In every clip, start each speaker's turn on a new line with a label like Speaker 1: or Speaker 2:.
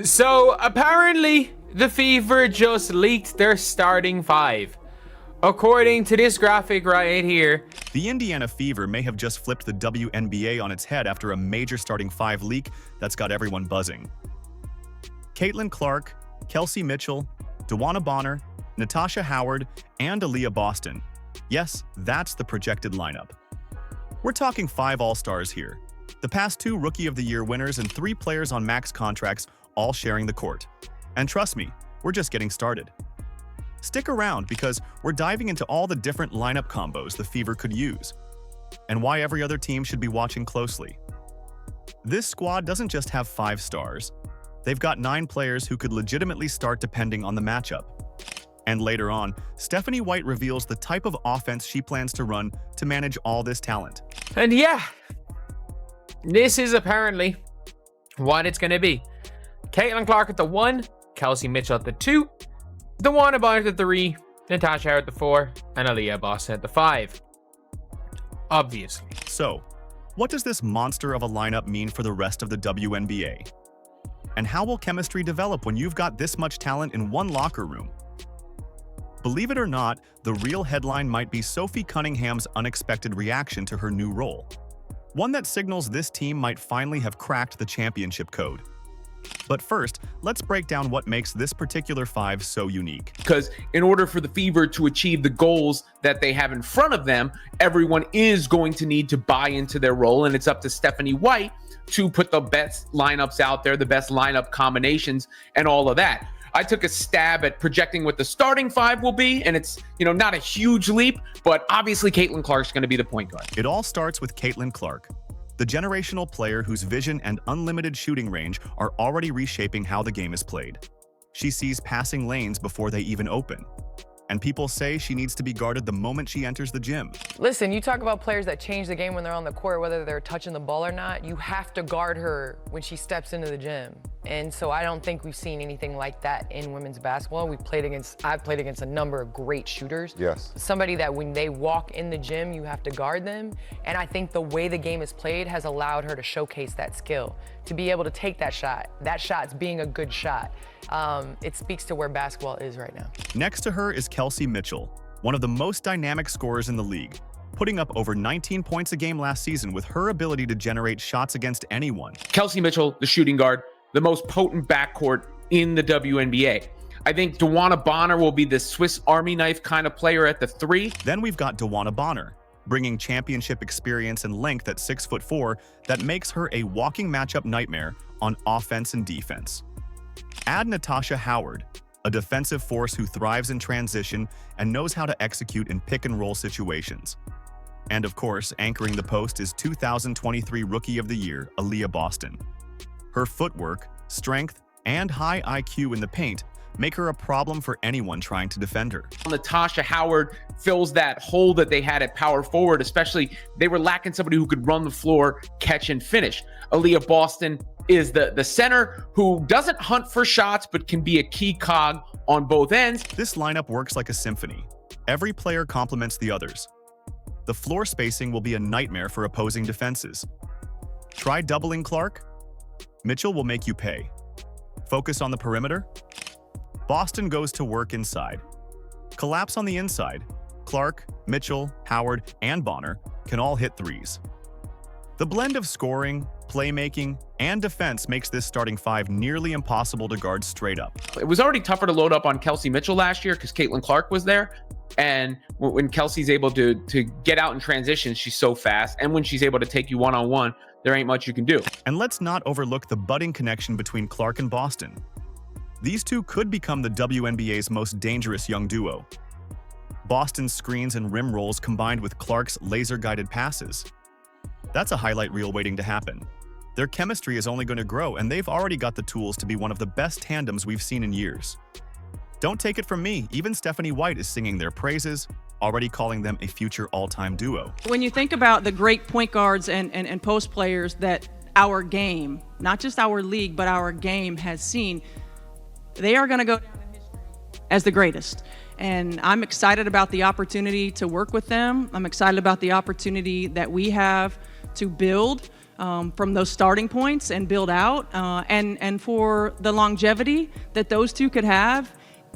Speaker 1: So apparently the Fever just leaked their starting five. According to this graphic right here,
Speaker 2: the Indiana Fever may have just flipped the WNBA on its head after a major starting five leak that's got everyone buzzing. Caitlin Clark, Kelsey Mitchell, DeWanna Bonner, Natasha Howard, and Aliyah Boston. Yes, that's the projected lineup. We're talking 5 All-Stars here. The past 2 Rookie of the Year winners and 3 players on max contracts all sharing the court. And trust me, we're just getting started. Stick around because we're diving into all the different lineup combos the Fever could use, and why every other team should be watching closely. This squad doesn't just have 5 stars. They've got 9 players who could legitimately start depending on the matchup. And later on, Stephanie White reveals the type of offense she plans to run to manage all this talent.
Speaker 1: And yeah, this is apparently what it's going to be. Caitlin Clark at the 1, Kelsey Mitchell at the 2, DeWanna Bonner at the 3, Natasha Howard at the 4, and Aliyah Boston at the 5. Obviously.
Speaker 2: So, what does this monster of a lineup mean for the rest of the WNBA? And how will chemistry develop when you've got this much talent in one locker room? Believe it or not, the real headline might be Sophie Cunningham's unexpected reaction to her new role. One that signals this team might finally have cracked the championship code. But first, let's break down what makes this particular 5 so unique.
Speaker 3: Because in order for the Fever to achieve the goals that they have in front of them, everyone is going to need to buy into their role, and it's up to Stephanie White to put the best lineups out there, the best lineup combinations, and all of that. I took a stab at projecting what the starting 5 will be, and it's, not a huge leap, but obviously Caitlin Clark's going to be the point guard.
Speaker 2: It all starts with Caitlin Clark, the generational player whose vision and unlimited shooting range are already reshaping how the game is played. She sees passing lanes before they even open, and people say she needs to be guarded the moment she enters the gym.
Speaker 4: Listen, you talk about players that change the game when they're on the court, whether they're touching the ball or not. You have to guard her when she steps into the gym. And so I don't think we've seen anything like that in women's basketball. I've played against a number of great shooters.
Speaker 5: Yes.
Speaker 4: Somebody that when they walk in the gym, you have to guard them. And I think the way the game is played has allowed her to showcase that skill, to be able to take that shot. That shot's being a good shot. It speaks to where basketball is right now.
Speaker 2: Next to her is Kelsey Mitchell, one of the most dynamic scorers in the league, putting up over 19 points a game last season with her ability to generate shots against anyone.
Speaker 3: Kelsey Mitchell, the shooting guard, the most potent backcourt in the WNBA. I think DeWanna Bonner will be the Swiss Army knife kind of player at the 3.
Speaker 2: Then we've got DeWanna Bonner, bringing championship experience and length at 6'4" that makes her a walking matchup nightmare on offense and defense. Add Natasha Howard, a defensive force who thrives in transition and knows how to execute in pick-and-roll situations. And of course, anchoring the post is 2023 Rookie of the Year, Aliyah Boston. Her footwork, strength, and high IQ in the paint make her a problem for anyone trying to defend her.
Speaker 3: Natasha Howard fills that hole that they had at power forward, especially they were lacking somebody who could run the floor, catch, and finish. Aliyah Boston is the center who doesn't hunt for shots but can be a key cog on both ends.
Speaker 2: This lineup works like a symphony. Every player complements the others. The floor spacing will be a nightmare for opposing defenses. Try doubling Clark? Mitchell will make you pay. Focus on the perimeter? Boston goes to work inside. Collapse on the inside. Clark, Mitchell, Howard, and Bonner can all hit threes. The blend of scoring, playmaking, and defense makes this starting 5 nearly impossible to guard straight up.
Speaker 3: It was already tougher to load up on Kelsey Mitchell last year because Caitlin Clark was there. And when Kelsey's able to get out in transition, she's so fast. And when she's able to take you one-on-one, there ain't much you can do.
Speaker 2: And let's not overlook the budding connection between Clark and Boston. These two could become the WNBA's most dangerous young duo. Boston's screens and rim rolls combined with Clark's laser-guided passes. That's a highlight reel waiting to happen. Their chemistry is only going to grow, and they've already got the tools to be one of the best tandems we've seen in years. Don't take it from me, even Stephanie White is singing their praises, already calling them a future all-time duo.
Speaker 6: When you think about the great point guards and post players that our game, not just our league, but our game has seen, they are going to go down in history as the greatest. And I'm excited about the opportunity to work with them. I'm excited about the opportunity that we have to build from those starting points and build out, and for the longevity that those two could have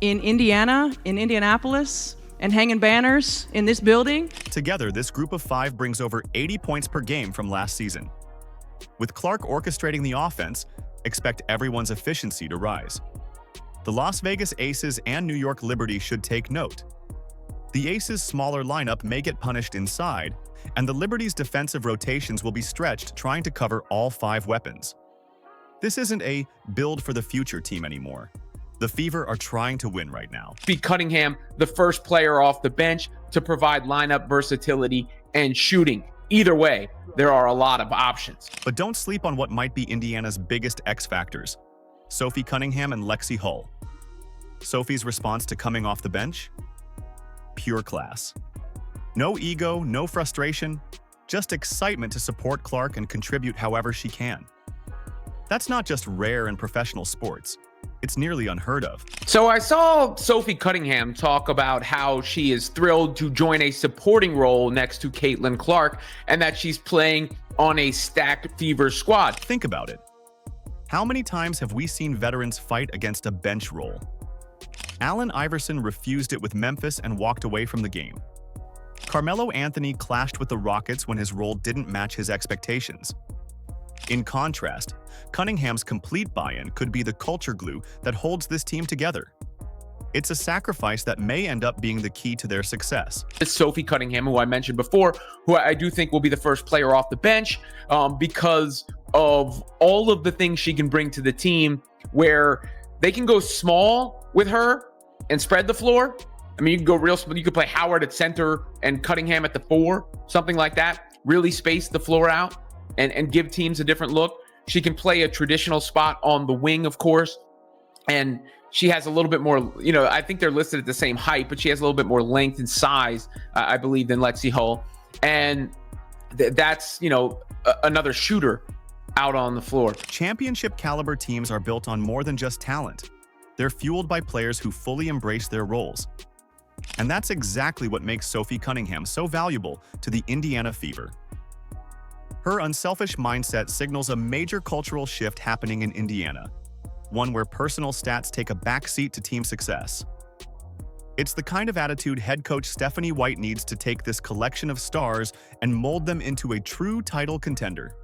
Speaker 6: in Indiana, in Indianapolis, and hanging banners in this building.
Speaker 2: Together, this group of 5 brings over 80 points per game from last season. With Clark orchestrating the offense, expect everyone's efficiency to rise. The Las Vegas Aces and New York Liberty should take note. The Aces' smaller lineup may get punished inside, and the Liberty's defensive rotations will be stretched trying to cover all 5 weapons. This isn't a build-for-the-future team anymore. The Fever are trying to win right now.
Speaker 3: Be Cunningham, the first player off the bench to provide lineup versatility and shooting. Either way, there are a lot of options.
Speaker 2: But don't sleep on what might be Indiana's biggest X factors: Sophie Cunningham and Lexi Hull. Sophie's response to coming off the bench? Pure class. No ego, no frustration, just excitement to support Clark and contribute however she can. That's not just rare in professional sports. It's nearly unheard of.
Speaker 3: So I saw Sophie Cunningham talk about how she is thrilled to join a supporting role next to Caitlin Clark and that she's playing on a stacked Fever squad.
Speaker 2: Think about it. How many times have we seen veterans fight against a bench role? Allen Iverson refused it with Memphis and walked away from the game. Carmelo Anthony clashed with the Rockets when his role didn't match his expectations. In contrast, Cunningham's complete buy-in could be the culture glue that holds this team together. It's a sacrifice that may end up being the key to their success.
Speaker 3: It's Sophie Cunningham, who I mentioned before, who I do think will be the first player off the bench because of all of the things she can bring to the team, where they can go small with her and spread the floor. I mean, you can go real small. You could play Howard at center and Cunningham at the 4, something like that. Really space the floor out and give teams a different look. She can play a traditional spot on the wing, of course, and she has a little bit more, I think they're listed at the same height, but she has a little bit more length and size, I believe, than Lexi Hull. And that's, another shooter out on the floor.
Speaker 2: Championship caliber teams are built on more than just talent. They're fueled by players who fully embrace their roles. And that's exactly what makes Sophie Cunningham so valuable to the Indiana Fever. Her unselfish mindset signals a major cultural shift happening in Indiana, one where personal stats take a backseat to team success. It's the kind of attitude head coach Stephanie White needs to take this collection of stars and mold them into a true title contender.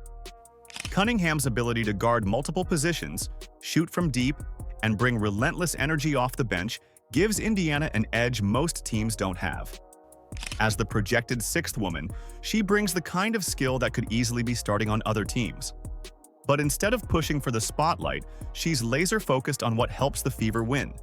Speaker 2: Cunningham's ability to guard multiple positions, shoot from deep, and bring relentless energy off the bench gives Indiana an edge most teams don't have. As the projected 6th woman, she brings the kind of skill that could easily be starting on other teams. But instead of pushing for the spotlight, she's laser-focused on what helps the Fever win.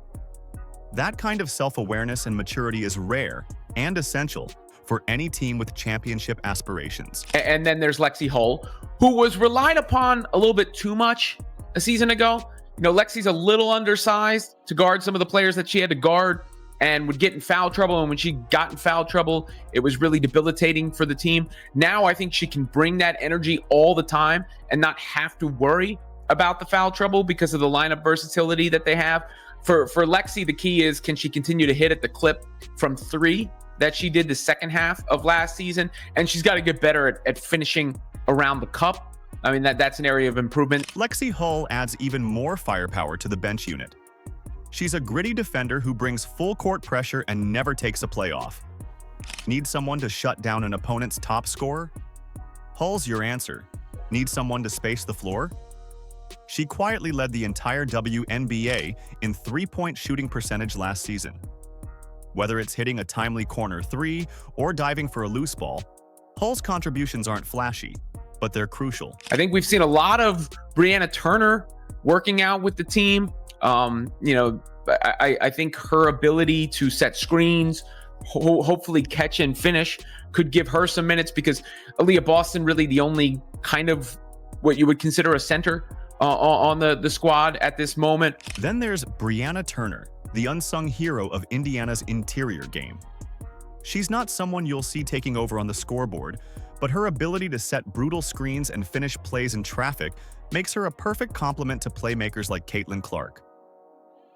Speaker 2: That kind of self-awareness and maturity is rare and essential for any team with championship aspirations.
Speaker 3: And then there's Lexi Hull, who was relied upon a little bit too much a season ago. Lexi's a little undersized to guard some of the players that she had to guard and would get in foul trouble. And when she got in foul trouble, it was really debilitating for the team. Now I think she can bring that energy all the time and not have to worry about the foul trouble because of the lineup versatility that they have. For Lexi, the key is, can she continue to hit at the clip from 3 that she did the second half of last season? And she's got to get better at finishing around the cup. I mean, that's an area of improvement.
Speaker 2: Lexi Hull adds even more firepower to the bench unit. She's a gritty defender who brings full court pressure and never takes a play off. Need someone to shut down an opponent's top scorer? Hull's your answer. Need someone to space the floor? She quietly led the entire WNBA in three-point shooting percentage last season. Whether it's hitting a timely corner 3 or diving for a loose ball, Hull's contributions aren't flashy, but they're crucial.
Speaker 3: I think we've seen a lot of Brianna Turner working out with the team. I think her ability to set screens, hopefully catch and finish, could give her some minutes, because Aliyah Boston really the only kind of what you would consider a center on the squad at this moment.
Speaker 2: Then there's Brianna Turner, the unsung hero of Indiana's interior game. She's not someone you'll see taking over on the scoreboard, but her ability to set brutal screens and finish plays in traffic makes her a perfect complement to playmakers like Caitlin Clark.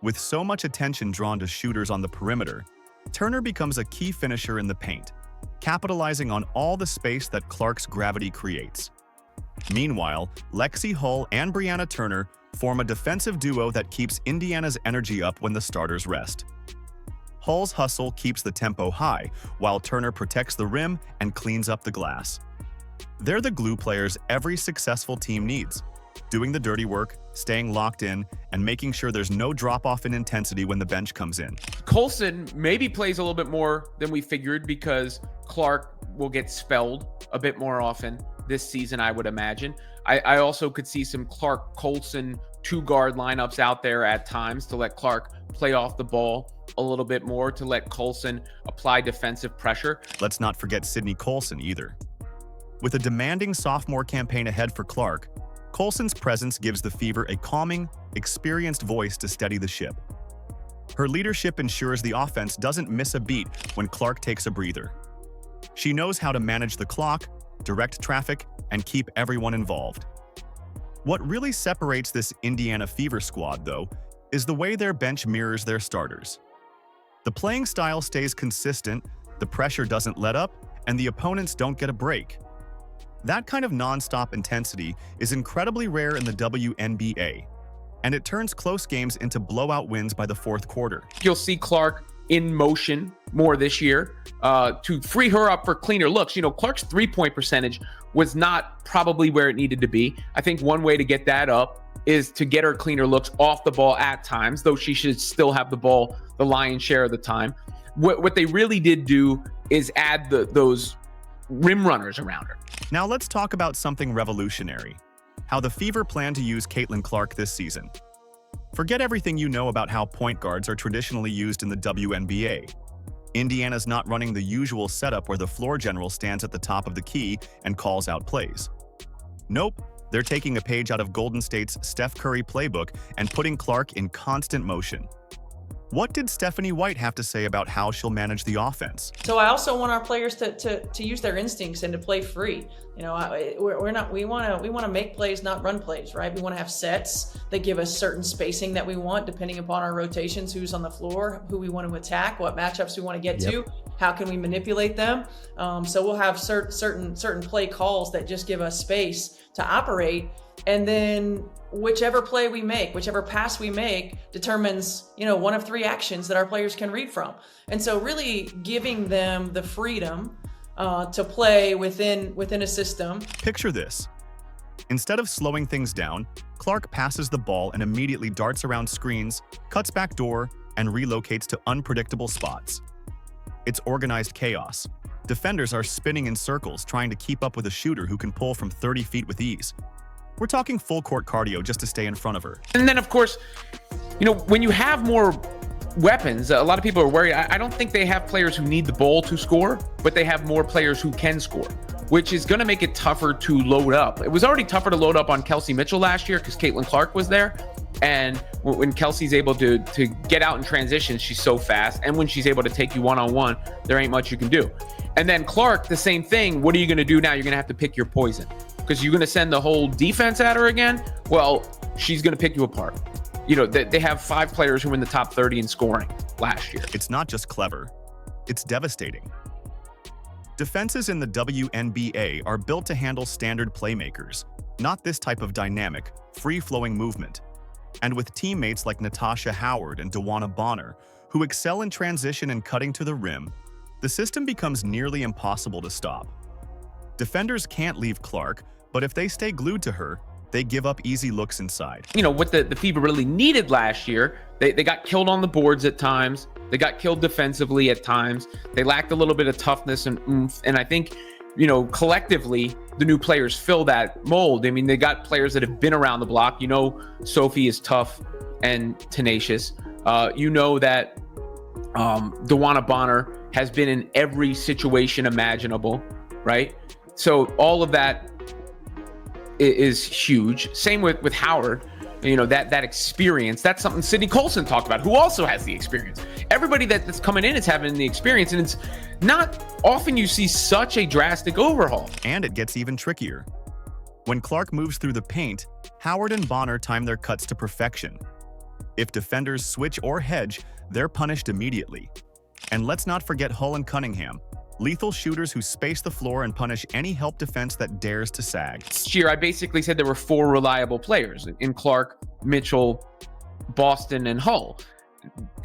Speaker 2: With so much attention drawn to shooters on the perimeter, Turner becomes a key finisher in the paint, capitalizing on all the space that Clark's gravity creates. Meanwhile, Lexi Hull and Brianna Turner form a defensive duo that keeps Indiana's energy up when the starters rest. Hull's hustle keeps the tempo high, while Turner protects the rim and cleans up the glass. They're the glue players every successful team needs, doing the dirty work, staying locked in, and making sure there's no drop-off in intensity when the bench comes in.
Speaker 3: Colson maybe plays a little bit more than we figured because Clark will get spelled a bit more often this season, I would imagine. I also could see some Clark-Colson two-guard lineups out there at times to let Clark play off the ball a little bit more, to let Colson apply defensive pressure.
Speaker 2: Let's not forget Sydney Colson either. With a demanding sophomore campaign ahead for Clark, Colson's presence gives the Fever a calming, experienced voice to steady the ship. Her leadership ensures the offense doesn't miss a beat when Clark takes a breather. She knows how to manage the clock, direct traffic, and keep everyone involved. What really separates this Indiana Fever squad, though, is the way their bench mirrors their starters. The playing style stays consistent, the pressure doesn't let up, and the opponents don't get a break. That kind of non-stop intensity is incredibly rare in the WNBA, and it turns close games into blowout wins by the fourth quarter.
Speaker 3: You'll see Clark in motion more this year to free her up for cleaner looks. You know, Clark's three-point percentage was not probably where it needed to be. I think one way to get that up is to get her cleaner looks off the ball at times, though she should still have the ball the lion's share of the time. What they really did do is add those rim runners around her.
Speaker 2: Now let's talk about something revolutionary: how the Fever plan to use Caitlin Clark this season. Forget everything you know about how point guards are traditionally used in the WNBA. Indiana's not running the usual setup where the floor general stands at the top of the key and calls out plays. Nope, they're taking a page out of Golden State's Steph Curry playbook and putting Clark in constant motion. What did Stephanie White have to say about how she'll manage the offense?
Speaker 6: So I also want our players to use their instincts and to play free. You know, we want to make plays, not run plays, right? We want to have sets that give us certain spacing that we want, depending upon our rotations, who's on the floor, who we want to attack, what matchups we want to get to, how can we manipulate them. So we'll have certain play calls that just give us space to operate, and then whichever play we make, whichever pass we make, determines, you know, one of three actions that our players can read from. And so really giving them the freedom to play within a system.
Speaker 2: Picture this. Instead of slowing things down, Clark passes the ball and immediately darts around screens, cuts back door, and relocates to unpredictable spots. It's organized chaos. Defenders are spinning in circles trying to keep up with a shooter who can pull from 30 feet with ease. We're talking full court cardio just to stay in front of her.
Speaker 3: And then, of course, you know, when you have more weapons, a lot of people are worried. I don't think they have players who need the ball to score, but they have more players who can score, which is going to make it tougher to load up. It was already tougher to load up on Kelsey Mitchell last year because Caitlin Clark was there. And when Kelsey's able to get out in transition, she's so fast. And when she's able to take you one-on-one, there ain't much you can do. And then Clark, the same thing. What are you going to do now? You're going to have to pick your poison, because you're going to send the whole defense at her again. Well, she's going to pick you apart. You know, they have 5 players who were in the top 30 in scoring last year.
Speaker 2: It's not just clever, it's devastating. Defenses in the WNBA are built to handle standard playmakers, not this type of dynamic, free-flowing movement. And with teammates like Natasha Howard and DeWanna Bonner, who excel in transition and cutting to the rim, the system becomes nearly impossible to stop. Defenders can't leave Clark, but if they stay glued to her, they give up easy looks inside.
Speaker 3: You know, what the Fever really needed last year, they got killed on the boards at times. They got killed defensively at times. They lacked a little bit of toughness and oomph. And I think, you know, collectively, the new players fill that mold. I mean, they got players that have been around the block. You know, Sophie is tough and tenacious. You know that DeWanna Bonner has been in every situation imaginable, right? So all of that is huge. Same with Howard. You know, that experience, that's something Sydney Colson talked about, who also has the experience. Everybody that's coming in is having the experience, and it's not often you see such a drastic overhaul.
Speaker 2: And it gets even trickier. When Clark moves through the paint, Howard and Bonner time their cuts to perfection. If defenders switch or hedge, they're punished immediately. And let's not forget Hull and Cunningham, lethal shooters who space the floor and punish any help defense that dares to sag.
Speaker 3: This year, I basically said there were 4 reliable players in Clark, Mitchell, Boston, and Hull.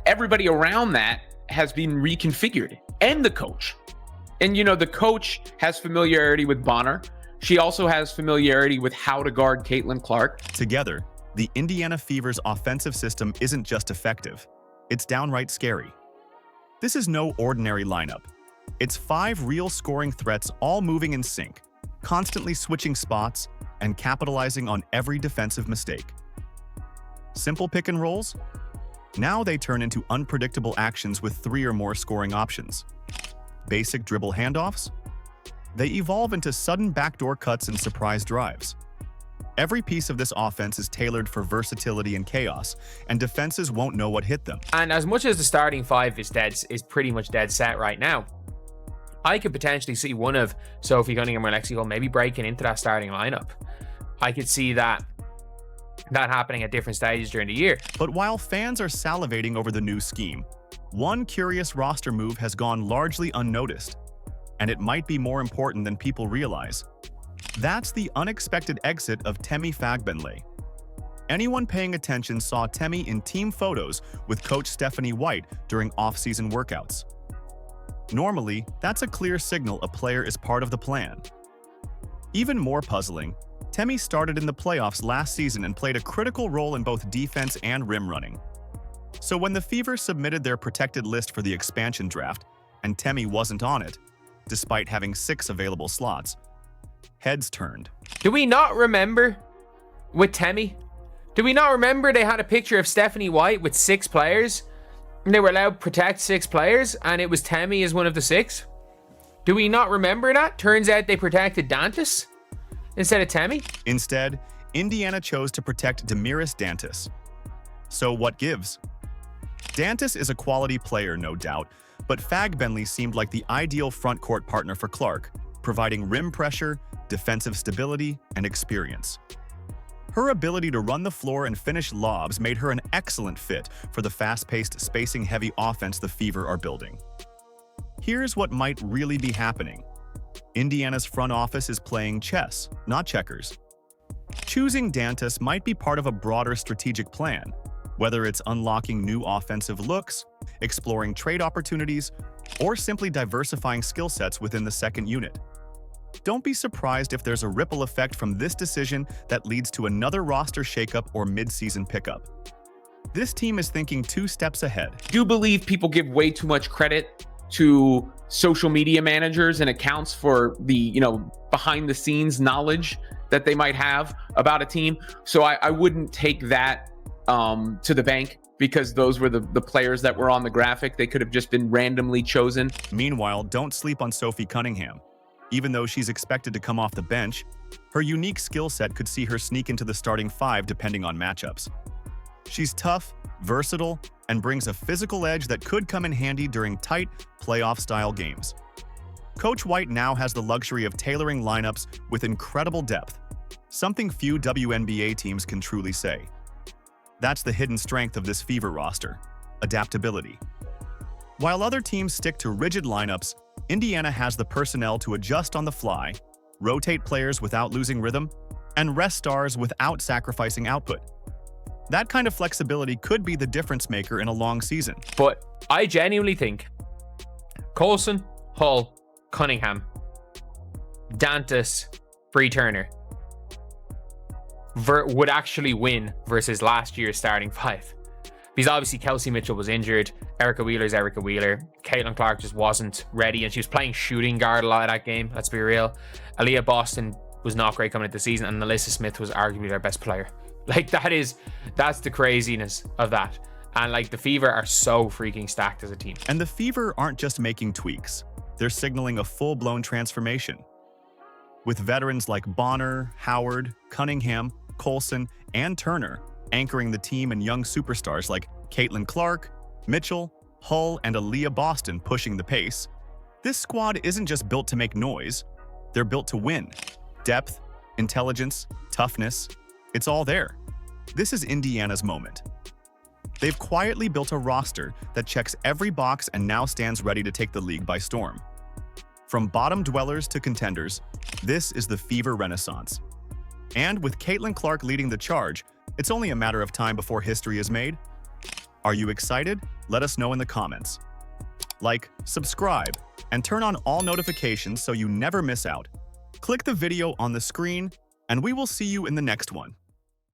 Speaker 3: Everybody around that has been reconfigured, and the coach. And, you know, the coach has familiarity with Bonner. She also has familiarity with how to guard Caitlin Clark.
Speaker 2: Together, the Indiana Fever's offensive system isn't just effective, it's downright scary. This is no ordinary lineup. It's 5 real scoring threats all moving in sync, constantly switching spots and capitalizing on every defensive mistake. Simple pick and rolls? Now they turn into unpredictable actions with 3 or more scoring options. Basic dribble handoffs? They evolve into sudden backdoor cuts and surprise drives. Every piece of this offense is tailored for versatility and chaos, and defenses won't know what hit them.
Speaker 1: And as much as the starting 5 is pretty much dead set right now, I could potentially see one of Sophie Cunningham or Lexi Hull maybe breaking into that starting lineup. I could see that happening at different stages during the year.
Speaker 2: But while fans are salivating over the new scheme, one curious roster move has gone largely unnoticed, and it might be more important than people realize. That's the unexpected exit of Temi Fagbenle. Anyone paying attention saw Temi in team photos with coach Stephanie White during off-season workouts. Normally, that's a clear signal a player is part of the plan. Even more puzzling, Temi started in the playoffs last season and played a critical role in both defense and rim running. So when the Fever submitted their protected list for the expansion draft, and Temi wasn't on it, despite having 6 available slots, heads turned.
Speaker 1: Do we not remember with Temi? Do we not remember they had a picture of Stephanie White with 6 players? And they were allowed to protect 6 players, and it was Temi as one of the 6? Do we not remember that? Turns out they protected Dantas instead of Temi.
Speaker 2: Instead, Indiana chose to protect Damiris Dantas. So what gives? Dantas is a quality player, no doubt, but Fagbenle seemed like the ideal front court partner for Clark, providing rim pressure, defensive stability, and experience. Her ability to run the floor and finish lobs made her an excellent fit for the fast-paced, spacing-heavy offense the Fever are building. Here's what might really be happening. Indiana's front office is playing chess, not checkers. Choosing Dantas might be part of a broader strategic plan, whether it's unlocking new offensive looks, exploring trade opportunities, or simply diversifying skill sets within the second unit. Don't be surprised if there's a ripple effect from this decision that leads to another roster shakeup or mid-season pickup. This team is thinking 2 steps ahead.
Speaker 3: I do believe people give way too much credit to social media managers and accounts for the, behind the scenes knowledge that they might have about a team. So I wouldn't take that to the bank, because those were the players that were on the graphic. They could have just been randomly chosen.
Speaker 2: Meanwhile, don't sleep on Sophie Cunningham. Even though she's expected to come off the bench, her unique skill set could see her sneak into the starting 5 depending on matchups. She's tough, versatile, and brings a physical edge that could come in handy during tight, playoff-style games. Coach White now has the luxury of tailoring lineups with incredible depth, something few WNBA teams can truly say. That's the hidden strength of this Fever roster: adaptability. While other teams stick to rigid lineups, Indiana has the personnel to adjust on the fly, rotate players without losing rhythm, and rest stars without sacrificing output. That kind of flexibility could be the difference maker in a long season.
Speaker 1: But I genuinely think Coulson, Hull, Cunningham, Dantas, Bree Turner would actually win versus last year's starting 5. Because obviously Kelsey Mitchell was injured, Erica Wheeler's Erica Wheeler, Caitlin Clark just wasn't ready, and she was playing shooting guard a lot of that game, let's be real. Aliyah Boston was not great coming into the season, and Alyssa Smith was arguably their best player. Like, that's the craziness of that. And like, the Fever are so freaking stacked as a team.
Speaker 2: And the Fever aren't just making tweaks, they're signaling a full-blown transformation. With veterans like Bonner, Howard, Cunningham, Coulson, and Turner anchoring the team, and young superstars like Caitlin Clark, Mitchell, Hull, and Aliyah Boston pushing the pace, this squad isn't just built to make noise, they're built to win. Depth, intelligence, toughness, it's all there. This is Indiana's moment. They've quietly built a roster that checks every box and now stands ready to take the league by storm. From bottom dwellers to contenders, this is the Fever Renaissance. And with Caitlin Clark leading the charge, it's only a matter of time before history is made. Are you excited? Let us know in the comments. Like, subscribe, and turn on all notifications so you never miss out. Click the video on the screen, and we will see you in the next one.